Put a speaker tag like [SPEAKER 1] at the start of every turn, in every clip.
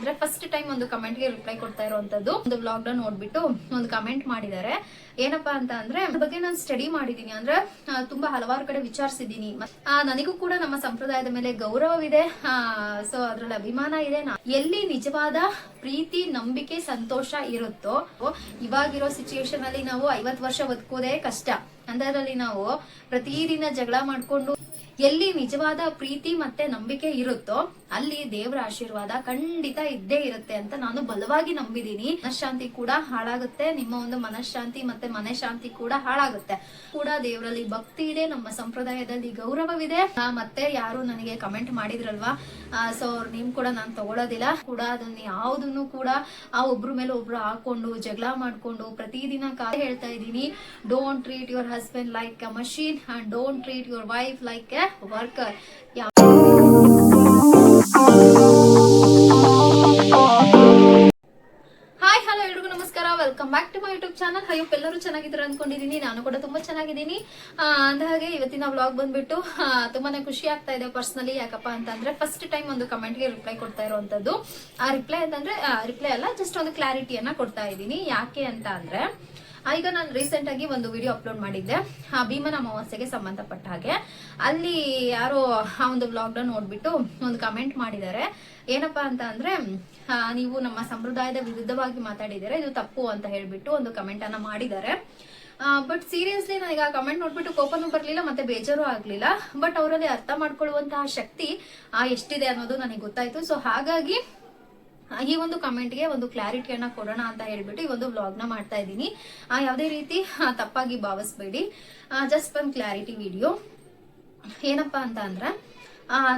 [SPEAKER 1] ಅಂದ್ರೆ first time ಒಂದು comment ಗೆ ರಿಪ್ಲೈ ಕೊಡ್ತಾ ಇರುವಂತದ್ದು. ಒಂದು ವ್ಲಾಗ್ ನ ನೋಡ್ಬಿಟ್ಟು ಒಂದು ಕಮೆಂಟ್ ಮಾಡಿದ್ದಾರೆ. ಏನಪ್ಪಾ ಅಂತ ಅಂದ್ರೆ ಅದ್ರ ಬಗ್ಗೆ ನಾನು ಸ್ಟಡಿ ಮಾಡಿದೀನಿ, ಅಂದ್ರೆ ತುಂಬಾ ಹಲವಾರು ಕಡೆ ವಿಚಾರಿಸಿದೀನಿ. ನನಗೂ ಕೂಡ ನಮ್ಮ ಸಂಪ್ರದಾಯದ ಮೇಲೆ ಗೌರವವಿದೆ, ಸೊ ಅದ್ರಲ್ಲಿ ಅಭಿಮಾನ ಇದೆ. ಎಲ್ಲಿ ನಿಜವಾದ ಪ್ರೀತಿ, ನಂಬಿಕೆ, ಸಂತೋಷ ಇರುತ್ತೋ, ಇವಾಗಿರೋ ಸಿಚುಯೇಷನ್ ಅಲ್ಲಿ ನಾವು 50 ವರ್ಷ ಬದುಕೋದೇ ಕಷ್ಟ. ಅದರಲ್ಲಿ ನಾವು ಪ್ರತಿದಿನ ಜಗಳ ಮಾಡ್ಕೊಂಡು ಎಲ್ಲಿ ನಿಜವಾದ ಪ್ರೀತಿ ಮತ್ತೆ ನಂಬಿಕೆ ಇರುತ್ತೋ ಅಲ್ಲಿ ದೇವರ ಆಶೀರ್ವಾದ ಖಂಡಿತ ಇದ್ದೇ ಇರುತ್ತೆ ಅಂತ ನಾನು ಬಲವಾಗಿ ನಂಬಿದೀನಿ. ಮನಃಶಾಂತಿ ಕೂಡ ಹಾಳಾಗುತ್ತೆ, ನಿಮ್ಮ ಒಂದು ಮನಃಶಾಂತಿ ಮತ್ತೆ ಮನೆ ಶಾಂತಿ ಕೂಡ ಹಾಳಾಗುತ್ತೆ. ಕೂಡ ದೇವರಲ್ಲಿ ಭಕ್ತಿ ಇದೆ, ನಮ್ಮ ಸಂಪ್ರದಾಯದಲ್ಲಿ ಗೌರವವಿದೆ. ಮತ್ತೆ ಯಾರು ನನಗೆ ಕಮೆಂಟ್ ಮಾಡಿದ್ರಲ್ವಾ, ಸೊ ಅವ್ರ ನೇಮ್ ಕೂಡ ನಾನು ತಗೊಳ್ಳೋದಿಲ್ಲ ಕೂಡ. ಅದನ್ನ ಯಾವ್ದನ್ನು ಕೂಡ ಒಬ್ರ ಮೇಲೆ ಒಬ್ರು ಹಾಕೊಂಡು ಜಗಳ ಮಾಡ್ಕೊಂಡು ಪ್ರತಿದಿನ ಹೇಳ್ತಾ ಇದ್ದೀನಿ, don't treat your husband like a machine and don't treat your wife like a worker. Hi hello ಎಲ್ರಿಗೂ ನಮಸ್ಕಾರ, welcome back to my YouTube channel. ಅಯ್ಯೋ ಎಲ್ಲರೂ ಚೆನ್ನಾಗಿದ್ದಾರೆ ಅನ್ಕೊಂಡಿದೀನಿ, ನಾನು ಕೂಡ ತುಂಬಾ ಚೆನ್ನಾಗಿದ್ದೀನಿ. ಅಂದಹಾಗೆ ಇವತ್ತಿನ ವ್ಲಾಗ್ ಬಂದ್ಬಿಟ್ಟು ತುಂಬಾನೇ ಖುಷಿ ಆಗ್ತಾ ಇದೆ ಪರ್ಸನಲಿ. ಯಾಕಪ್ಪ ಅಂತಂದ್ರೆ ಫಸ್ಟ್ ಟೈಮ್ ಒಂದು ಕಮೆಂಟ್ ಗೆ ರಿಪ್ಲೈ ಕೊಡ್ತಾ ಇರುವಂತದ್ದು. ಆ ರಿಪ್ಲೈ ಅಂತಂದ್ರೆ ರಿಪ್ಲೈ ಅಲ್ಲ, ಜಸ್ಟ್ ಒಂದು ಕ್ಲಾರಿಟಿಯನ್ನ ಕೊಡ್ತಾ ಇದ್ದೀನಿ. ಯಾಕೆ ಅಂತ ಅಂದ್ರೆ ಈಗ ನಾನು ರೀಸೆಂಟ್ ಆಗಿ ಒಂದು ವಿಡಿಯೋ ಅಪ್ಲೋಡ್ ಮಾಡಿದ್ದೆ ಭೀಮನ ಅಮಾವಾಸ್ಯೆಗೆ ಸಂಬಂಧಪಟ್ಟ ಹಾಗೆ. ಅಲ್ಲಿ ಯಾರೋ ಆ ಒಂದು ವ್ಲಾಗ್ ನ ನೋಡ್ಬಿಟ್ಟು ಒಂದು ಕಮೆಂಟ್ ಮಾಡಿದ್ದಾರೆ. ಏನಪ್ಪಾ ಅಂತ ಅಂದ್ರೆ ನೀವು ನಮ್ಮ ಸಂಪ್ರದಾಯದ ವಿರುದ್ಧವಾಗಿ ಮಾತಾಡಿದರೆ ಇದು ತಪ್ಪು ಅಂತ ಹೇಳ್ಬಿಟ್ಟು ಒಂದು ಕಮೆಂಟ್ ಅನ್ನ ಮಾಡಿದ್ದಾರೆ. ಬಟ್ ಸೀರಿಯಸ್ಲಿ ನನಗೆ ಆ ಕಮೆಂಟ್ ನೋಡ್ಬಿಟ್ಟು ಕೋಪನೂ ಬರ್ಲಿಲ್ಲ ಮತ್ತೆ ಬೇಜಾರು ಆಗ್ಲಿಲ್ಲ. ಬಟ್ ಅವರಲ್ಲಿ ಅರ್ಥ ಮಾಡ್ಕೊಳ್ಳುವಂತಹ ಶಕ್ತಿ ಎಷ್ಟಿದೆ ಅನ್ನೋದು ನನಗೆ ಗೊತ್ತಾಯ್ತು. ಸೊ ಹಾಗಾಗಿ ಈ ಒಂದು ಕಮೆಂಟ್ಗೆ ಒಂದು ಕ್ಲಾರಿಟಿಯನ್ನ ಕೊಡೋಣ ಅಂತ ಹೇಳ್ಬಿಟ್ಟು ಈ ಒಂದು ವ್ಲಾಗ್ ನ ಮಾಡ್ತಾ ಇದ್ದೀನಿ. ಯಾವುದೇ ರೀತಿ ತಪ್ಪಾಗಿ ಭಾವಿಸ್ಬೇಡಿ, ಜಸ್ಟ್ ಒಂದು ಕ್ಲಾರಿಟಿ ವಿಡಿಯೋ. ಏನಪ್ಪಾ ಅಂತ ಅಂದ್ರೆ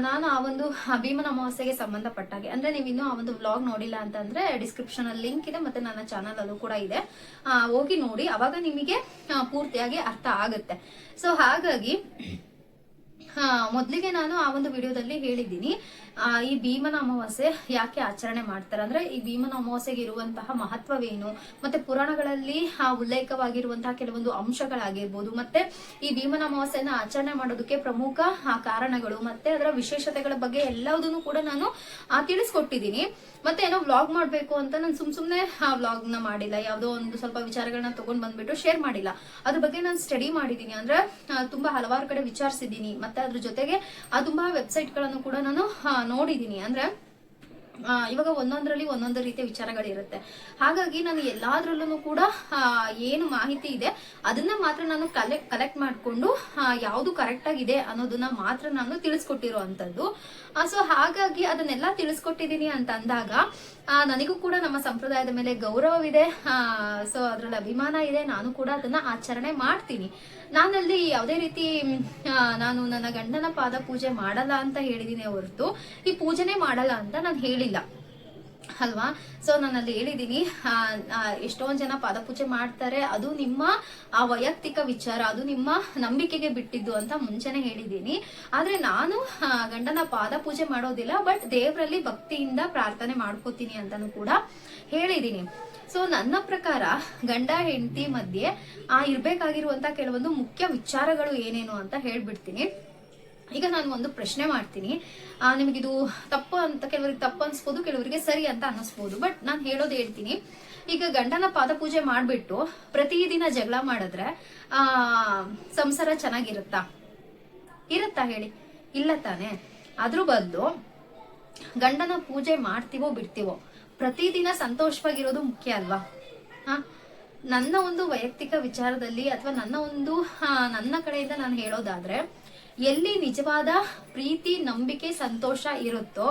[SPEAKER 1] ನಾನು ಆ ಒಂದು ಭೀಮನ ಅಮಾವಾಸ್ಯೆಗೆ ಸಂಬಂಧಪಟ್ಟಾಗೆ, ಅಂದ್ರೆ ನೀವು ಇನ್ನೂ ಆ ಒಂದು ವ್ಲಾಗ್ ನೋಡಿಲ್ಲ ಅಂತಂದ್ರೆ ಡಿಸ್ಕ್ರಿಪ್ಷನ್ ಅಲ್ಲಿ ಲಿಂಕ್ ಇದೆ, ಮತ್ತೆ ನನ್ನ ಚಾನಲ್ ಅಲ್ಲೂ ಕೂಡ ಇದೆ, ಹೋಗಿ ನೋಡಿ, ಅವಾಗ ನಿಮಗೆ ಪೂರ್ತಿಯಾಗಿ ಅರ್ಥ ಆಗುತ್ತೆ. ಸೊ ಹಾಗಾಗಿ ಮೊದಲಿಗೆ ನಾನು ಆ ಒಂದು ವಿಡಿಯೋದಲ್ಲಿ ಹೇಳಿದ್ದೀನಿ, ಈ ಭೀಮನ ಅಮಾವಾಸ್ಯೆ ಯಾಕೆ ಆಚರಣೆ ಮಾಡ್ತಾರೆ ಅಂದ್ರೆ ಈ ಭೀಮನ ಅಮಾವಾಸ್ಯೆಗೆ ಇರುವಂತಹ ಮಹತ್ವವೇನು, ಮತ್ತೆ ಪುರಾಣಗಳಲ್ಲಿ ಉಲ್ಲೇಖವಾಗಿರುವಂತಹ ಕೆಲವೊಂದು ಅಂಶಗಳಾಗಿರ್ಬೋದು, ಮತ್ತೆ ಈ ಭೀಮನ ಅಮಾವಾಸ್ಯೆಯನ್ನ ಆಚರಣೆ ಮಾಡೋದಕ್ಕೆ ಪ್ರಮುಖ ಕಾರಣಗಳು ಮತ್ತೆ ಅದರ ವಿಶೇಷತೆಗಳ ಬಗ್ಗೆ ಎಲ್ಲದನ್ನು ಕೂಡ ನಾನು ತಿಳಿಸ್ಕೊಟ್ಟಿದ್ದೀನಿ. ಮತ್ತೆ ಏನೋ ವ್ಲಾಗ್ ಮಾಡ್ಬೇಕು ಅಂತ ನಾನು ಸುಮ್ನೆ ವ್ಲಾಗ್ ನ ಮಾಡಿಲ್ಲ, ಯಾವ್ದೋ ಒಂದು ಸ್ವಲ್ಪ ವಿಚಾರಗಳನ್ನ ತಗೊಂಡ್ ಬಂದ್ಬಿಟ್ಟು ಶೇರ್ ಮಾಡಿಲ್ಲ. ಅದ್ರ ಬಗ್ಗೆ ನಾನು ಸ್ಟಡಿ ಮಾಡಿದ್ದೀನಿ, ಅಂದ್ರೆ ತುಂಬಾ ಹಲವಾರು ಕಡೆ ವಿಚಾರಿಸಿದ್ದೀನಿ. ಮತ್ತೆ ಅದ್ರ ಜೊತೆಗೆ ತುಂಬಾ ವೆಬ್ಸೈಟ್ ಗಳನ್ನು ಕೂಡ ನಾನು ನೋಡಿದೀನಿ. ಅಂದ್ರೆ ಇವಾಗ ಒಂದೊಂದರಲ್ಲಿ ಒಂದೊಂದು ರೀತಿಯ ವಿಚಾರಗಳಿರುತ್ತೆ. ಹಾಗಾಗಿ ನಾನು ಎಲ್ಲಾದ್ರಲ್ಲೂ ಕೂಡ ಏನು ಮಾಹಿತಿ ಇದೆ ಅದನ್ನ ಮಾತ್ರ ನಾನು ಕಲೆಕ್ಟ್ ಮಾಡ್ಕೊಂಡು ಯಾವ್ದು ಕರೆಕ್ಟ್ ಆಗಿದೆ ಅನ್ನೋದನ್ನ ಮಾತ್ರ ನಾನು ತಿಳಿಸ್ಕೊಟ್ಟಿರೋ ಅಂತದ್ದು. ಸೊ ಹಾಗಾಗಿ ಅದನ್ನೆಲ್ಲ ತಿಳಿಸ್ಕೊಟ್ಟಿದ್ದೀನಿ ಅಂತ ಅಂದಾಗ ನನಗೂ ಕೂಡ ನಮ್ಮ ಸಂಪ್ರದಾಯದ ಮೇಲೆ ಗೌರವವಿದೆ, ಸೊ ಅದ್ರಲ್ಲಿ ಅಭಿಮಾನ ಇದೆ. ನಾನು ಕೂಡ ಅದನ್ನ ಆಚರಣೆ ಮಾಡ್ತೀನಿ. ನಾನಲ್ಲಿ ಯಾವುದೇ ರೀತಿ ನಾನು ನನ್ನ ಗಂಡನ ಪಾದ ಪೂಜೆ ಮಾಡಲ್ಲ ಅಂತ ಹೇಳಿದೀನಿ ಹೊರತು ಈ ಪೂಜೆನೆ ಮಾಡಲ್ಲ ಅಂತ ನಾನು ಹೇಳಿಲ್ಲ ಅಲ್ವಾ. ಸೊ ನಾನಲ್ಲಿ ಹೇಳಿದೀನಿ, ಎಷ್ಟೊಂದ್ ಜನ ಪಾದ ಪೂಜೆ ಮಾಡ್ತಾರೆ, ಅದು ನಿಮ್ಮ ವೈಯಕ್ತಿಕ ವಿಚಾರ, ಅದು ನಿಮ್ಮ ನಂಬಿಕೆಗೆ ಬಿಟ್ಟಿದ್ದು ಅಂತ ಮುಂಚೆನೆ ಹೇಳಿದೀನಿ. ಆದ್ರೆ ನಾನು ಗಂಡನ ಪಾದ ಪೂಜೆ ಮಾಡೋದಿಲ್ಲ, ಬಟ್ ದೇವರಲ್ಲಿ ಭಕ್ತಿಯಿಂದ ಪ್ರಾರ್ಥನೆ ಮಾಡ್ಕೋತೀನಿ ಅಂತಾನು ಕೂಡ ಹೇಳಿದೀನಿ. ಸೊ ನನ್ನ ಪ್ರಕಾರ ಗಂಡ ಹೆಂಡತಿ ಮಧ್ಯೆ ಇರ್ಬೇಕಾಗಿರುವಂತ ಕೆಲವೊಂದು ಮುಖ್ಯ ವಿಚಾರಗಳು ಏನೇನು ಅಂತ ಹೇಳ್ಬಿಡ್ತೀನಿ. ಈಗ ನಾನು ಒಂದು ಪ್ರಶ್ನೆ ಮಾಡ್ತೀನಿ, ನಿಮಗಿದು ತಪ್ಪು ಅಂತ, ಕೆಲವರಿಗೆ ತಪ್ಪು ಅನ್ಸ್ಬೋದು, ಕೆಲವರಿಗೆ ಸರಿ ಅಂತ ಅನ್ನಿಸ್ಬೋದು. ಬಟ್ ನಾನು ಹೇಳ್ತೀನಿ, ಈಗ ಗಂಡನ ಪಾದ ಪೂಜೆ ಮಾಡ್ಬಿಟ್ಟು ಪ್ರತಿದಿನ ಜಗಳ ಮಾಡಿದ್ರೆ ಸಂಸಾರ ಚೆನ್ನಾಗಿರುತ್ತಾ? ಹೇಳಿ, ಇಲ್ಲ ತಾನೆ. ಅದ್ರ ಬದಲು ಗಂಡನ ಪೂಜೆ ಮಾಡ್ತೀವೋ ಬಿಡ್ತೀವೋ, ಪ್ರತಿದಿನ ಸಂತೋಷವಾಗಿರೋದು ಮುಖ್ಯ ಅಲ್ವಾ? ನನ್ನ ಒಂದು ವೈಯಕ್ತಿಕ ವಿಚಾರದಲ್ಲಿ ಅಥವಾ ನನ್ನ ಕಡೆಯಿಂದ ನಾನು ಹೇಳೋದಾದ್ರೆ, ಎಲ್ಲಿ ನಿಜವಾದ ಪ್ರೀತಿ, ನಂಬಿಕೆ, ಸಂತೋಷ ಇರುತ್ತೋ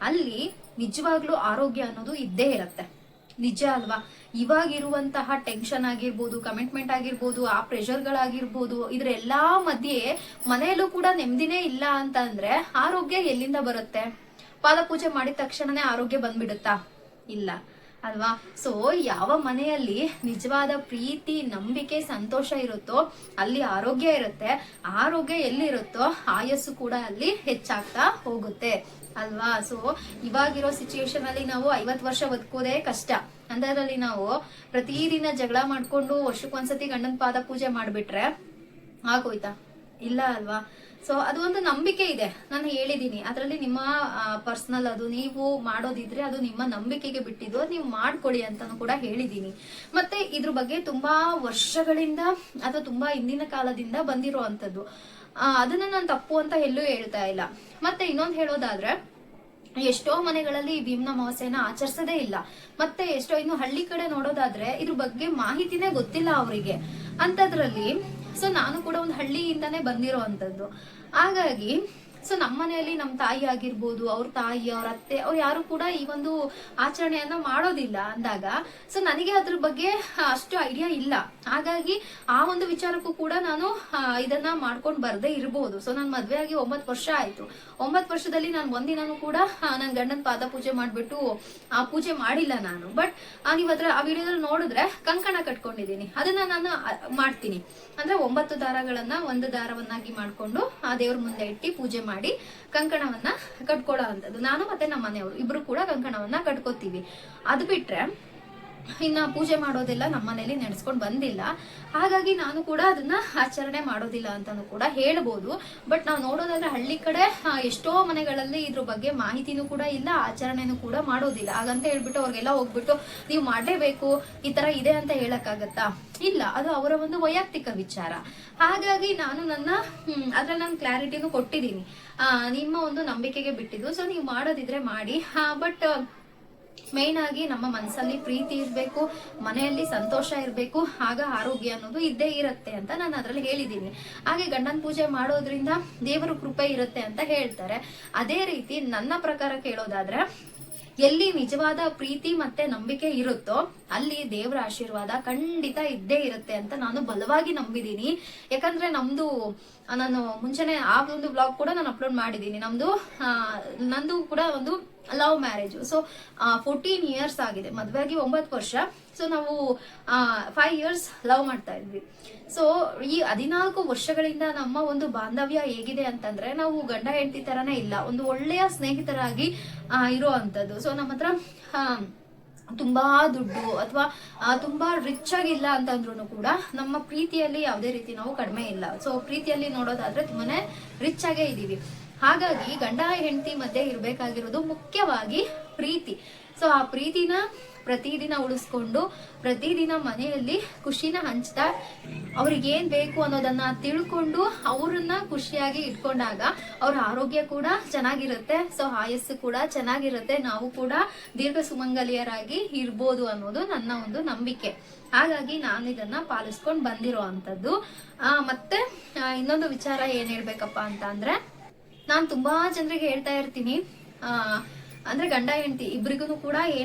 [SPEAKER 1] ಅಲ್ಲಿ ನಿಜವಾಗ್ಲೂ ಆರೋಗ್ಯ ಅನ್ನೋದು ಇದ್ದೇ ಇರುತ್ತೆ. ನಿಜ ಅಲ್ವಾ? ಇವಾಗಿರುವಂತಹ ಟೆನ್ಷನ್ ಆಗಿರ್ಬೋದು, ಕಮಿಟ್ಮೆಂಟ್ ಆಗಿರ್ಬೋದು, ಆ ಪ್ರೆಷರ್ಗಳಾಗಿರ್ಬೋದು, ಇದ್ರ ಎಲ್ಲಾ ಮಧ್ಯೆ ಮನೆಯಲ್ಲೂ ಕೂಡ ನೆಮ್ಮದಿನೇ ಇಲ್ಲ ಅಂತ ಅಂದ್ರೆ ಆರೋಗ್ಯ ಎಲ್ಲಿಂದ ಬರುತ್ತೆ? ಪಾದ ಪೂಜೆ ಮಾಡಿದ ತಕ್ಷಣನೇ ಆರೋಗ್ಯ ಬಂದ್ಬಿಡುತ್ತಾ? ಇಲ್ಲ ಅಲ್ವಾ? ಸೊ ಯಾವ ಮನೆಯಲ್ಲಿ ನಿಜವಾದ ಪ್ರೀತಿ, ನಂಬಿಕೆ, ಸಂತೋಷ ಇರುತ್ತೋ ಅಲ್ಲಿ ಆರೋಗ್ಯ ಇರುತ್ತೆ. ಆರೋಗ್ಯ ಎಲ್ಲಿ ಇರುತ್ತೋ ಆಯಸ್ಸು ಕೂಡ ಅಲ್ಲಿ ಹೆಚ್ಚಾಗ್ತಾ ಹೋಗುತ್ತೆ ಅಲ್ವಾ? ಸೊ ಇವಾಗಿರೋ ಸಿಚುಯೇಷನ್ ಅಲ್ಲಿ ನಾವು 50 ವರ್ಷ ಬದುಕೋದೇ ಕಷ್ಟ. ಅದರಲ್ಲಿ ನಾವು ಪ್ರತಿದಿನ ಜಗಳ ಮಾಡ್ಕೊಂಡು ವರ್ಷಕ್ಕೊಂದ್ಸತಿ ಗಂಡನ ಪಾದ ಪೂಜೆ ಮಾಡ್ಬಿಟ್ರೆ ಆಗೋಯ್ತಾ? ಇಲ್ಲ ಅಲ್ವಾ? ಸೊ ಅದು ಒಂದು ನಂಬಿಕೆ ಇದೆ, ನಾನು ಹೇಳಿದೀನಿ. ಅದರಲ್ಲಿ ನಿಮ್ಮ ಪರ್ಸನಲ್, ಅದು ನೀವು ಮಾಡೋದಿದ್ರೆ ಅದು ನಿಮ್ಮ ನಂಬಿಕೆಗೆ ಬಿಟ್ಟಿದ್ದು, ಅದು ನೀವು ಮಾಡ್ಕೊಡಿ ಅಂತಾನು ಕೂಡ ಹೇಳಿದೀನಿ. ಮತ್ತೆ ಇದ್ರ ಬಗ್ಗೆ ತುಂಬಾ ವರ್ಷಗಳಿಂದ ಅಥವಾ ತುಂಬಾ ಹಿಂದಿನ ಕಾಲದಿಂದ ಬಂದಿರುವಂತದ್ದು. ಅದನ್ನ ನಾನು ತಪ್ಪು ಅಂತ ಎಲ್ಲೂ ಹೇಳ್ತಾ ಇಲ್ಲ. ಮತ್ತೆ ಇನ್ನೊಂದು ಹೇಳೋದಾದ್ರೆ, ಎಷ್ಟೋ ಮನೆಗಳಲ್ಲಿ ಈ ಭೀಮನ ಅಮಾವಾಸ್ಯೆನ ಆಚರಿಸದೇ ಇಲ್ಲ. ಮತ್ತೆ ಎಷ್ಟೋ ಇನ್ನು ಹಳ್ಳಿ ಕಡೆ ನೋಡೋದಾದ್ರೆ ಇದ್ರ ಬಗ್ಗೆ ಮಾಹಿತಿನೇ ಗೊತ್ತಿಲ್ಲ ಅವರಿಗೆ ಅಂತದ್ರಲ್ಲಿ. ಸೊ ನಾನು ಕೂಡ ಒಂದು ಹಳ್ಳಿಯಿಂದಾನೇ ಬಂದಿರೋ ಅಂತದ್ದು. ಹಾಗಾಗಿ ಸೊ ನಮ್ಮ ಮನೆಯಲ್ಲಿ ನಮ್ಮ ತಾಯಿ ಆಗಿರ್ಬೋದು, ಅವ್ರ ತಾಯಿ, ಅವ್ರ ಅತ್ತೆ, ಅವ್ರು ಯಾರು ಕೂಡ ಈ ಒಂದು ಆಚರಣೆಯನ್ನ ಮಾಡೋದಿಲ್ಲ ಅಂದಾಗ ಸೊ ನನಗೆ ಅದ್ರ ಬಗ್ಗೆ ಅಷ್ಟು ಐಡಿಯಾ ಇಲ್ಲ. ಹಾಗಾಗಿ ಆ ಒಂದು ವಿಚಾರಕ್ಕೂ ಕೂಡ ನಾನು ಇದನ್ನ ಮಾಡ್ಕೊಂಡು ಬರ್ದೇ ಇರ್ಬೋದು. ಸೊ ನಾನು ಮದ್ವೆ ಆಗಿ 9 ವರ್ಷ ಆಯ್ತು. 9 ವರ್ಷದಲ್ಲಿ ನಾನು ಒಂದಿನೂ ಕೂಡ ನನ್ನ ಗಂಡನ ಪಾದ ಪೂಜೆ ಮಾಡ್ಬಿಟ್ಟು ಪೂಜೆ ಮಾಡಿಲ್ಲ ನಾನು. ಬಟ್ ನೀವು ಆ ವಿಡಿಯೋದಲ್ಲಿ ನೋಡಿದ್ರೆ ಕಂಕಣ ಕಟ್ಕೊಂಡಿದ್ದೀನಿ, ಅದನ್ನ ನಾನು ಮಾಡ್ತೀನಿ. ಅಂದ್ರೆ 9 ದಾರಗಳನ್ನ ಒಂದು ದಾರವನ್ನಾಗಿ ಮಾಡ್ಕೊಂಡು ಆ ದೇವ್ರ ಮುಂದೆ ಇಟ್ಟು ಪೂಜೆ ಮಾಡಿ ಕಂಕಣವನ್ನ ಕಟ್ಕೊಳ್ಳೋ ಅಂತದ್ದು. ನಾನು ಮತ್ತೆ ನಮ್ಮ ಮನೆಯವರು ಇಬ್ರು ಕೂಡ ಕಂಕಣವನ್ನ ಕಟ್ಕೋತೀವಿ. ಅದು ಬಿಟ್ರೆ ಇನ್ನ ಪೂಜೆ ಮಾಡೋದೆಲ್ಲ ನಮ್ಮ ಮನೇಲಿ ನಡೆಸ್ಕೊಂಡು ಬಂದಿಲ್ಲ. ಹಾಗಾಗಿ ನಾನು ಕೂಡ ಅದನ್ನ ಆಚರಣೆ ಮಾಡೋದಿಲ್ಲ ಅಂತಾನು ಕೂಡ ಹೇಳ್ಬೋದು. ಬಟ್ ನಾವು ನೋಡೋದಾದ್ರೆ ಹಳ್ಳಿ ಕಡೆ ಎಷ್ಟೋ ಮನೆಗಳಲ್ಲಿ ಇದ್ರ ಬಗ್ಗೆ ಮಾಹಿತಿನೂ ಕೂಡ ಇಲ್ಲ, ಆಚರಣೆನೂ ಕೂಡ ಮಾಡೋದಿಲ್ಲ. ಹಾಗಂತ ಹೇಳ್ಬಿಟ್ಟು ಅವ್ರಿಗೆಲ್ಲ ಹೋಗ್ಬಿಟ್ಟು ನೀವು ಮಾಡಲೇಬೇಕು ಈ ತರ ಇದೆ ಅಂತ ಹೇಳಕ್ಕಾಗತ್ತಾ? ಇಲ್ಲ, ಅದು ಅವರ ಒಂದು ವೈಯಕ್ತಿಕ ವಿಚಾರ. ಹಾಗಾಗಿ ನಾನು ಅದ್ರಲ್ಲಿ ನಾನು ಕ್ಲಾರಿಟಿನೂ ಕೊಟ್ಟಿದ್ದೀನಿ, ನಿಮ್ಮ ಒಂದು ನಂಬಿಕೆಗೆ ಬಿಟ್ಟಿದ್ದು. ಸೊ ನೀವು ಮಾಡೋದಿದ್ರೆ ಮಾಡಿ. ಬಟ್ ಮೇನ್ ಆಗಿ ನಮ್ಮ ಮನಸ್ಸಲ್ಲಿ ಪ್ರೀತಿ ಇರ್ಬೇಕು, ಮನೆಯಲ್ಲಿ ಸಂತೋಷ ಇರ್ಬೇಕು, ಆಗ ಆರೋಗ್ಯ ಅನ್ನೋದು ಇದ್ದೇ ಇರುತ್ತೆ ಅಂತ ನಾನು ಅದ್ರಲ್ಲಿ ಹೇಳಿದ್ದೀನಿ. ಹಾಗೆ ಗಂಡನ ಪೂಜೆ ಮಾಡೋದ್ರಿಂದ ದೇವರ ಕೃಪೆ ಇರುತ್ತೆ ಅಂತ ಹೇಳ್ತಾರೆ. ಅದೇ ರೀತಿ ನನ್ನ ಪ್ರಕಾರ ಕೇಳೋದಾದ್ರೆ, ಎಲ್ಲಿ ನಿಜವಾದ ಪ್ರೀತಿ ಮತ್ತೆ ನಂಬಿಕೆ ಇರುತ್ತೋ ಅಲ್ಲಿ ದೇವರ ಆಶೀರ್ವಾದ ಖಂಡಿತ ಇದ್ದೇ ಇರುತ್ತೆ ಅಂತ ನಾನು ಬಲವಾಗಿ ನಂಬಿದೀನಿ. ಯಾಕಂದ್ರೆ ನಾನು ಮುಂಚೆನೆ ಆ ಒಂದು ಬ್ಲಾಗ್ ಕೂಡ ನಾನು ಅಪ್ಲೋಡ್ ಮಾಡಿದೀನಿ. ನಂದು ಕೂಡ ಒಂದು ಲವ್ ಮ್ಯಾರೇಜ್. ಸೊ 14 ಇಯರ್ಸ್ ಆಗಿದೆ, ಮದ್ವೆ ಆಗಿ 9 ವರ್ಷ. ಸೊ ನಾವು 5 ಇಯರ್ಸ್ ಲವ್ ಮಾಡ್ತಾ ಇದ್ವಿ. ಸೊ ಈ 14 ವರ್ಷಗಳಿಂದ ನಮ್ಮ ಒಂದು ಬಾಂಧವ್ಯ ಹೇಗಿದೆ ಅಂತಂದ್ರೆ, ನಾವು ಗಂಡ ಹೆಂಡತಿ ತರನೇ ಇಲ್ಲ, ಒಂದು ಒಳ್ಳೆಯ ಸ್ನೇಹಿತರಾಗಿ ಇರೋ ಅಂತದ್ದು. ಸೊ ನಮ್ಮ ಹತ್ರ ತುಂಬಾ ದುಡ್ಡು ಅಥವಾ ತುಂಬಾ ರಿಚ್ ಆಗಿಲ್ಲ ಅಂತಂದ್ರು ಕೂಡ ನಮ್ಮ ಪ್ರೀತಿಯಲ್ಲಿ ಯಾವುದೇ ರೀತಿ ನಾವು ಕಡಿಮೆ ಇಲ್ಲ. ಸೊ ಪ್ರೀತಿಯಲ್ಲಿ ನೋಡೋದಾದ್ರೆ ತುಂಬಾನೇ ರಿಚ್ ಆಗೇ ಇದೀವಿ. ಹಾಗಾಗಿ ಗಂಡ ಹೆಂಡತಿ ಮಧ್ಯೆ ಇರ್ಬೇಕಾಗಿರೋದು ಮುಖ್ಯವಾಗಿ ಪ್ರೀತಿ. ಸೊ ಆ ಪ್ರೀತಿನ ಪ್ರತಿದಿನ ಉಳಿಸ್ಕೊಂಡು ಪ್ರತಿದಿನ ಮನೆಯಲ್ಲಿ ಖುಷಿನ ಹಂಚ್ತಾ ಅವ್ರಿಗೆ ಏನ್ ಬೇಕು ಅನ್ನೋದನ್ನ ತಿಳ್ಕೊಂಡು ಅವ್ರನ್ನ ಖುಷಿಯಾಗಿ ಇಟ್ಕೊಂಡಾಗ ಅವ್ರ ಆರೋಗ್ಯ ಕೂಡ ಚೆನ್ನಾಗಿರುತ್ತೆ. ಸೊ ಆಯಸ್ಸು ಕೂಡ ಚೆನ್ನಾಗಿರುತ್ತೆ, ನಾವು ಕೂಡ ದೀರ್ಘ ಸುಮಂಗಲಿಯರಾಗಿ ಇರ್ಬೋದು ಅನ್ನೋದು ನನ್ನ ಒಂದು ನಂಬಿಕೆ. ಹಾಗಾಗಿ ನಾನು ಇದನ್ನ ಪಾಲಿಸ್ಕೊಂಡು ಬಂದಿರೋ ಅಂತದ್ದು. ಮತ್ತೆ ಇನ್ನೊಂದು ವಿಚಾರ ಏನ್ ಹೇಳ್ಬೇಕಪ್ಪ ಅಂತ ಅಂದ್ರೆ, ನಾನು ತುಂಬಾ ಜನರಿಗೆ ಹೇಳ್ತಾ ಇರ್ತೀನಿ, ಅಂದ್ರೆ ಗಂಡ ಹೆಂಡತಿ ಇಬ್ರಿಗೂ ಕೂಡ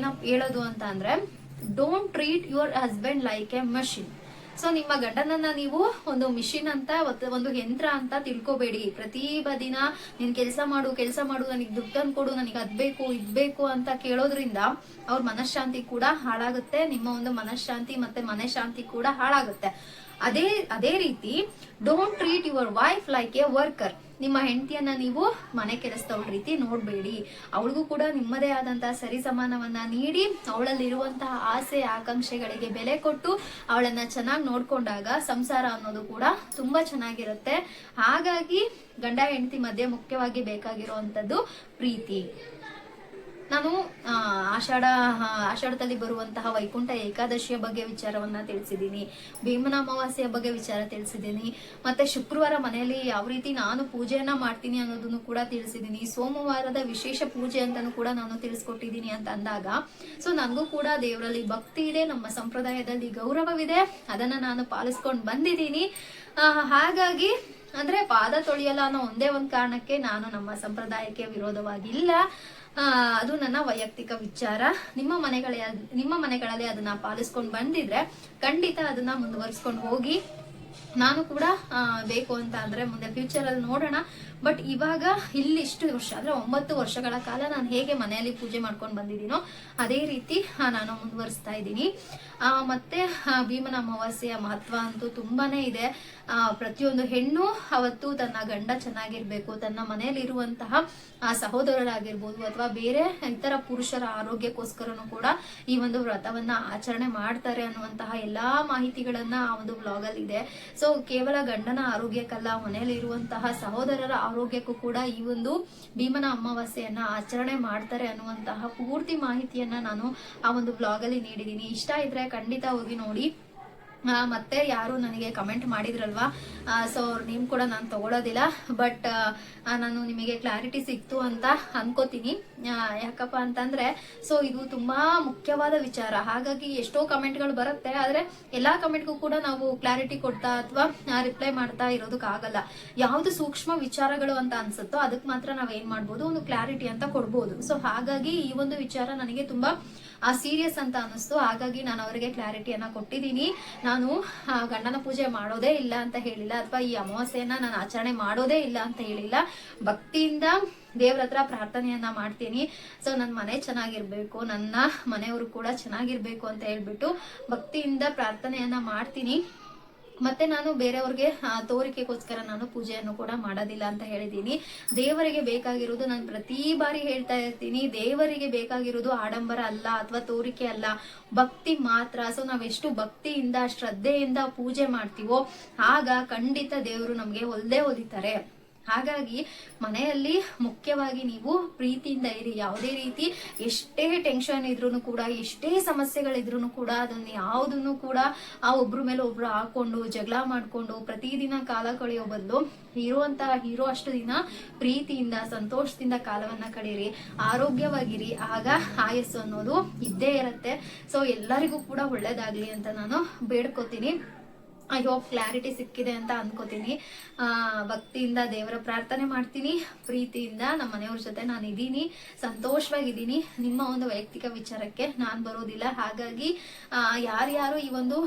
[SPEAKER 1] ಹೇಳೋದು ಅಂತ ಅಂದ್ರೆ, don't treat your husband like A machine. So ನಿಮ್ಮ ಗಂಡನನ್ನ ನೀವು ಒಂದು ಮಿಷಿನ್ ಅಂತ, ಒಂದು ಯಂತ್ರ ಅಂತ ತಿಳ್ಕೊಬೇಡಿ. ಪ್ರತಿ ದಿನ ನೀನ್ ಕೆಲಸ ಮಾಡು, ನನಗೆ ದುಡ್ಡು ತಂದು ಕೊಡು, ನನಗೆ ಅದ್ಬೇಕು ಇದ್ಬೇಕು ಅಂತ ಕೇಳೋದ್ರಿಂದ ಅವ್ರ ಮನಃಶಾಂತಿ ಕೂಡ ಹಾಳಾಗುತ್ತೆ, ನಿಮ್ಮ ಒಂದು ಮನಃಶಾಂತಿ ಮತ್ತೆ ಮನೆ ಶಾಂತಿ ಕೂಡ ಹಾಳಾಗುತ್ತೆ. ಅದೇ ರೀತಿ don't treat your wife like a worker. ನಿಮ್ಮ ಹೆಂಡತಿಯನ್ನ ನೀವು ಮನೆ ಕೆಲಸದವಳ ರೀತಿ ನೋಡ್ಬೇಡಿ. ಅವಳಿಗೂ ಕೂಡ ನಿಮ್ಮದೇ ಆದಂತಹ ಸರಿ ಸಮಾನವನ್ನ ನೀಡಿ, ಅವಳಲ್ಲಿ ಇರುವಂತಹ ಆಸೆ ಆಕಾಂಕ್ಷೆಗಳಿಗೆ ಬೆಲೆ ಕೊಟ್ಟು ಅವಳನ್ನ ಚೆನ್ನಾಗಿ ನೋಡ್ಕೊಂಡಾಗ ಸಂಸಾರ ಅನ್ನೋದು ಕೂಡ ತುಂಬಾ ಚೆನ್ನಾಗಿರುತ್ತೆ. ಹಾಗಾಗಿ ಗಂಡ ಹೆಂಡತಿ ಮಧ್ಯೆ ಮುಖ್ಯವಾಗಿ ಬೇಕಾಗಿರುವಂತದ್ದು ಪ್ರೀತಿ. ನಾನು ಆಷಾಢದಲ್ಲಿ ಬರುವಂತಹ ವೈಕುಂಠ ಏಕಾದಶಿಯ ಬಗ್ಗೆ ವಿಚಾರವನ್ನ ತಿಳಿಸಿದ್ದೀನಿ, ಭೀಮನ ಅಮಾವಾಸ್ಯೆಯ ಬಗ್ಗೆ ವಿಚಾರ ತಿಳಿಸಿದ್ದೀನಿ, ಮತ್ತೆ ಶುಕ್ರವಾರ ಮನೆಯಲ್ಲಿ ಯಾವ ರೀತಿ ನಾನು ಪೂಜೆಯನ್ನ ಮಾಡ್ತೀನಿ ಅನ್ನೋದನ್ನು ಕೂಡ ತಿಳಿಸಿದ್ದೀನಿ, ಸೋಮವಾರದ ವಿಶೇಷ ಪೂಜೆ ಅಂತಾನು ಕೂಡ ನಾನು ತಿಳಿಸ್ಕೊಟ್ಟಿದ್ದೀನಿ ಅಂತ ಅಂದಾಗ, ಸೊ ನನಗೂ ಕೂಡ ದೇವರಲ್ಲಿ ಭಕ್ತಿ ಇದೆ, ನಮ್ಮ ಸಂಪ್ರದಾಯದಲ್ಲಿ ಗೌರವವಿದೆ, ಅದನ್ನ ನಾನು ಪಾಲಿಸ್ಕೊಂಡು ಬಂದಿದ್ದೀನಿ. ಹಾಗಾಗಿ ಅಂದ್ರೆ ಪಾದ ತೊಳೆಯಲ್ಲ ಅನ್ನೋ ಒಂದೇ ಒಂದು ಕಾರಣಕ್ಕೆ ನಾನು ನಮ್ಮ ಸಂಪ್ರದಾಯಕ್ಕೆ ವಿರೋಧವಾಗಿಲ್ಲ. ಅದು ನನ್ನ ವೈಯಕ್ತಿಕ ವಿಚಾರ. ನಿಮ್ಮ ಮನೆಗಳಲ್ಲಿ ಅದನ್ನ ಪಾಲಿಸ್ಕೊಂಡು ಬಂದಿದ್ರೆ ಖಂಡಿತ ಅದನ್ನ ಮುಂದುವರಿಸ್ಕೊಂಡು ಹೋಗಿ. ನಾನು ಕೂಡ ಬೇಕು ಅಂತ ಅಂದ್ರೆ ಮುಂದೆ ಫ್ಯೂಚರ್ ಅಲ್ಲಿ ನೋಡೋಣ, ಬಟ್ ಇವಾಗ ಇಲ್ಲಿ ಇಷ್ಟು ವರ್ಷ ಅಂದ್ರೆ 9 ವರ್ಷಗಳ ಕಾಲ ನಾನು ಹೇಗೆ ಮನೆಯಲ್ಲಿ ಪೂಜೆ ಮಾಡ್ಕೊಂಡು ಬಂದಿದ್ದೀನೋ ಅದೇ ರೀತಿ ನಾನು ಮುಂದುವರಿಸ್ತಾ ಇದ್ದೀನಿ. ಮತ್ತೆ ಭೀಮನ ಅಮಾವಾಸ್ಯೆಯ ಮಹತ್ವ ಅಂತೂ ತುಂಬಾನೇ ಇದೆ. ಪ್ರತಿಯೊಂದು ಹೆಣ್ಣು ಅವತ್ತು ತನ್ನ ಗಂಡ ಚೆನ್ನಾಗಿರ್ಬೇಕು, ತನ್ನ ಮನೆಯಲ್ಲಿ ಇರುವಂತಹ ಸಹೋದರರಾಗಿರ್ಬೋದು ಅಥವಾ ಬೇರೆ ಇತರ ಪುರುಷರ ಆರೋಗ್ಯಕ್ಕೋಸ್ಕರನು ಕೂಡ ಈ ಒಂದು ವ್ರತವನ್ನ ಆಚರಣೆ ಮಾಡ್ತಾರೆ ಅನ್ನುವಂತಹ ಎಲ್ಲಾ ಮಾಹಿತಿಗಳನ್ನ ಆ ಒಂದು ಬ್ಲಾಗ್ ಅಲ್ಲಿ ಇದೆ. ಸೊ ಕೇವಲ ಗಂಡನ ಆರೋಗ್ಯಕ್ಕಲ್ಲ, ಮನೆಯಲ್ಲಿ ಇರುವಂತಹ ಸಹೋದರರ ಆರೋಗ್ಯಕ್ಕೂ ಕೂಡ ಈ ಒಂದು ಭೀಮನ ಅಮಾವಾಸ್ಯೆಯನ್ನ ಆಚರಣೆ ಮಾಡ್ತಾರೆ ಅನ್ನುವಂತಹ ಪೂರ್ತಿ ಮಾಹಿತಿಯನ್ನ ನಾನು ಆ ಒಂದು ಬ್ಲಾಗ್ ಅಲ್ಲಿ ನೀಡಿದ್ದೀನಿ. ಇಷ್ಟ ಇದ್ರೆ ಖಂಡಿತ ಹೋಗಿ ನೋಡಿ. ಮತ್ತೆ ಯಾರು ನನಗೆ ಕಮೆಂಟ್ ಮಾಡಿದ್ರಲ್ವಾ, ಸೊ ಅವ್ರ ನೇಮ್ ಕೂಡ ನಾನು ತಗೊಳ್ಳೋದಿಲ್ಲ, ಬಟ್ ನಾನು ನಿಮಗೆ ಕ್ಲಾರಿಟಿ ಸಿಕ್ತು ಅಂತ ಅನ್ಕೋತೀನಿ. ಯಾಕಪ್ಪ ಅಂತಂದ್ರೆ ಸೊ ಇದು ತುಂಬಾ ಮುಖ್ಯವಾದ ವಿಚಾರ. ಹಾಗಾಗಿ ಎಷ್ಟೋ ಕಮೆಂಟ್ಗಳು ಬರುತ್ತೆ, ಆದ್ರೆ ಎಲ್ಲಾ ಕಮೆಂಟ್ಗೂ ಕೂಡ ನಾವು ಕ್ಲಾರಿಟಿ ಕೊಡ್ತಾ ಅಥವಾ ರಿಪ್ಲೈ ಮಾಡ್ತಾ ಇರೋದಕ್ಕಾಗಲ್ಲ. ಯಾವ್ದು ಸೂಕ್ಷ್ಮ ವಿಚಾರಗಳು ಅಂತ ಅನ್ಸುತ್ತೋ ಅದಕ್ಕೆ ಮಾತ್ರ ನಾವ್ ಏನ್ ಮಾಡ್ಬೋದು, ಒಂದು ಕ್ಲಾರಿಟಿ ಅಂತ ಕೊಡ್ಬೋದು. ಸೊ ಹಾಗಾಗಿ ಈ ಒಂದು ವಿಚಾರ ನನಗೆ ತುಂಬಾ ಸೀರಿಯಸ್ ಅಂತ ಅನಿಸ್ತು. ಹಾಗಾಗಿ ನಾನು ಅವರಿಗೆ ಕ್ಲಾರಿಟಿಯನ್ನ ಕೊಟ್ಟಿದ್ದೀನಿ. ನಾನು ಗಂಡನ ಪೂಜೆ ಮಾಡೋದೇ ಇಲ್ಲ ಅಂತ ಹೇಳಿಲ್ಲ, ಅಥವಾ ಈ ಅಮಾವಾಸ್ಯೆಯನ್ನ ನಾನು ಆಚರಣೆ ಮಾಡೋದೇ ಇಲ್ಲ ಅಂತ ಹೇಳಿಲ್ಲ. ಭಕ್ತಿಯಿಂದ ದೇವ್ರ ಹತ್ರ ಪ್ರಾರ್ಥನೆಯನ್ನ ಮಾಡ್ತೀನಿ. ಸೊ ನನ್ನ ಮನೆ ಚೆನ್ನಾಗಿರ್ಬೇಕು, ನನ್ನ ಮನೆಯವರು ಕೂಡ ಚೆನ್ನಾಗಿರ್ಬೇಕು ಅಂತ ಹೇಳ್ಬಿಟ್ಟು ಭಕ್ತಿಯಿಂದ ಪ್ರಾರ್ಥನೆಯನ್ನ ಮಾಡ್ತೀನಿ. ಮತ್ತೆ ನಾನು ಬೇರೆಯವ್ರಿಗೆ ತೋರಿಕೆಗೋಸ್ಕರ ನಾನು ಪೂಜೆಯನ್ನು ಕೂಡ ಮಾಡೋದಿಲ್ಲ ಅಂತ ಹೇಳಿದ್ದೀನಿ. ದೇವರಿಗೆ ಬೇಕಾಗಿರೋದು, ನಾನು ಪ್ರತಿ ಬಾರಿ ಹೇಳ್ತಾ ಇರ್ತೀನಿ, ದೇವರಿಗೆ ಬೇಕಾಗಿರೋದು ಆಡಂಬರ ಅಲ್ಲ ಅಥವಾ ತೋರಿಕೆ ಅಲ್ಲ, ಭಕ್ತಿ ಮಾತ್ರ. ಸೊ ನಾವೆಷ್ಟು ಭಕ್ತಿಯಿಂದ ಶ್ರದ್ಧೆಯಿಂದ ಪೂಜೆ ಮಾಡ್ತೀವೋ ಆಗ ಖಂಡಿತ ದೇವರು ನಮ್ಗೆ ಒಲಿತಾರೆ. ಹಾಗಾಗಿ ಮನೆಯಲ್ಲಿ ಮುಖ್ಯವಾಗಿ ನೀವು ಪ್ರೀತಿಯಿಂದ ಇರಿ. ಯಾವುದೇ ರೀತಿ ಎಷ್ಟೇ ಟೆನ್ಷನ್ ಇದ್ರೂ ಕೂಡ, ಎಷ್ಟೇ ಸಮಸ್ಯೆಗಳಿದ್ರು ಕೂಡ ಅದನ್ನ ಯಾವುದನ್ನು ಕೂಡ ಒಬ್ರ ಮೇಲೆ ಒಬ್ರು ಹಾಕೊಂಡು ಜಗಳ ಮಾಡ್ಕೊಂಡು ಪ್ರತಿದಿನ ಕಾಲ ಕಳೆಯೋ ಬದಲು ಇರೋ ಅಷ್ಟು ದಿನ ಪ್ರೀತಿಯಿಂದ ಸಂತೋಷದಿಂದ ಕಾಲವನ್ನ ಕಳೀರಿ, ಆರೋಗ್ಯವಾಗಿರಿ. ಆಗ ಆಯಸ್ಸು ಅನ್ನೋದು ಇದ್ದೇ ಇರತ್ತೆ. ಸೊ ಎಲ್ಲರಿಗೂ ಕೂಡ ಒಳ್ಳೇದಾಗ್ಲಿ ಅಂತ ನಾನು ಬೇಡ್ಕೋತೀನಿ. ಐ ಹೋಪ್ ಕ್ಲಾರಿಟಿ ಸಿಕ್ಕಿದೆ ಅಂತ ಅನ್ಕೋತೀನಿ. ಭಕ್ತಿಯಿಂದ ದೇವರ ಪ್ರಾರ್ಥನೆ ಮಾಡ್ತೀನಿ, ಪ್ರೀತಿಯಿಂದ ನಮ್ಮ ಮನೆಯವ್ರ ಜೊತೆ ನಾನು ಇದ್ದೀನಿ, ಸಂತೋಷವಾಗಿದ್ದೀನಿ. ನಿಮ್ಮ ಒಂದು ವೈಯಕ್ತಿಕ ವಿಚಾರಕ್ಕೆ ನಾನು ಬರೋದಿಲ್ಲ. ಹಾಗಾಗಿ ಯಾರ್ಯಾರು ಈ ಒಂದು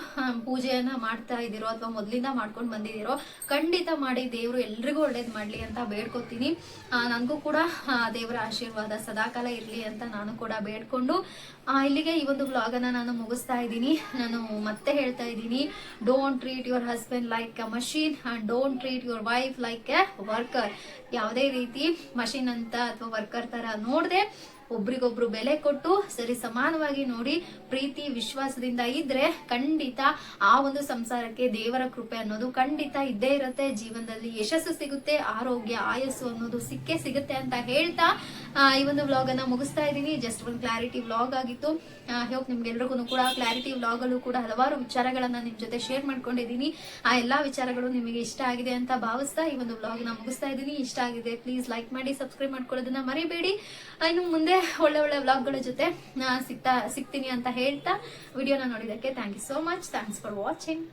[SPEAKER 1] ಪೂಜೆಯನ್ನ ಮಾಡ್ತಾ ಇದ್ದೀರೋ ಅಥವಾ ಮೊದಲಿಂದ ಮಾಡ್ಕೊಂಡು ಬಂದಿದ್ದೀರೋ ಖಂಡಿತ ಮಾಡಿ, ದೇವರು ಎಲ್ರಿಗೂ ಒಳ್ಳೇದು ಮಾಡ್ಲಿ ಅಂತ ಬೇಡ್ಕೋತೀನಿ. ನನಗೂ ಕೂಡ ದೇವರ ಆಶೀರ್ವಾದ ಸದಾಕಾಲ ಇರ್ಲಿ ಅಂತ ನಾನು ಕೂಡ ಬೇಡ್ಕೊಂಡು ಇಲ್ಲಿಗೆ ಈ ಒಂದು ವ್ಲಾಗ್ ಅನ್ನ ನಾನು ಮುಗಿಸ್ತಾ ಇದ್ದೀನಿ. ನಾನು ಮತ್ತೆ ಹೇಳ್ತಾ ಇದ್ದೀನಿ, don't treat your husband like a machine and don't treat your wife like a worker. ಯಾವುದೇ ರೀತಿ ಮಷಿನ್ ಅಂತ ಅಥವಾ ವರ್ಕರ್ ತರ ನೋಡದೆ ಒಬ್ರಿಗೊಬ್ರು ಬೆಲೆ ಕೊಟ್ಟು ಸರಿ ಸಮಾನವಾಗಿ ನೋಡಿ ಪ್ರೀತಿ ವಿಶ್ವಾಸದಿಂದ ಇದ್ರೆ ಖಂಡಿತ ಆ ಒಂದು ಸಂಸಾರಕ್ಕೆ ದೇವರ ಕೃಪೆ ಅನ್ನೋದು ಖಂಡಿತ ಇದ್ದೇ ಇರುತ್ತೆ. ಜೀವನದಲ್ಲಿ ಯಶಸ್ಸು ಸಿಗುತ್ತೆ, ಆರೋಗ್ಯ ಆಯಸ್ಸು ಅನ್ನೋದು ಸಿಕ್ಕೇ ಸಿಗುತ್ತೆ ಅಂತ ಹೇಳ್ತಾ ಈ ಒಂದು ವ್ಲಾಗ್ ಅನ್ನ ಮುಗಿಸ್ತಾ ಇದ್ದೀನಿ. ಜಸ್ಟ್ ಒಂದು ಕ್ಲಾರಿಟಿ ವ್ಲಾಗ್ ಆಗಿತ್ತು. ಹೋಪ್ ನಿಮ್ಗೆಲ್ರಿಗೂ ಕೂಡ ಕ್ಲಾರಿಟಿ ವ್ಲಾಗ್ ಅಲ್ಲೂ ಕೂಡ ಹಲವಾರು ವಿಚಾರಗಳನ್ನ ನಿಮ್ ಜೊತೆ ಶೇರ್ ಮಾಡ್ಕೊಂಡಿದ್ದೀನಿ. ಆ ಎಲ್ಲಾ ವಿಚಾರಗಳು ನಿಮಗೆ ಇಷ್ಟ ಆಗಿದೆ ಅಂತ ಭಾವಿಸ್ತಾ ಈ ಒಂದು ವ್ಲಾಗ್ ನ ಮುಗಿಸ್ತಾ ಇದ್ದೀನಿ. ಇಷ್ಟ ಆಗಿದೆ ಪ್ಲೀಸ್ ಲೈಕ್ ಮಾಡಿ, ಸಬ್ಸ್ಕ್ರೈಬ್ ಮಾಡ್ಕೊಳ್ಳೋದನ್ನ ಮರಿಬೇಡಿ. ಇನ್ನು ಮುಂದೆ ಒಳ್ಳೆ ವ್ಲಾಗ್ಗಳ ಜೊತೆ ಸಿಗ್ತೀನಿ ಅಂತ ಹೇಳ್ತಾ ವಿಡಿಯೋನ ನೋಡಿದಕ್ಕೆ thank you so much. Thanks for watching.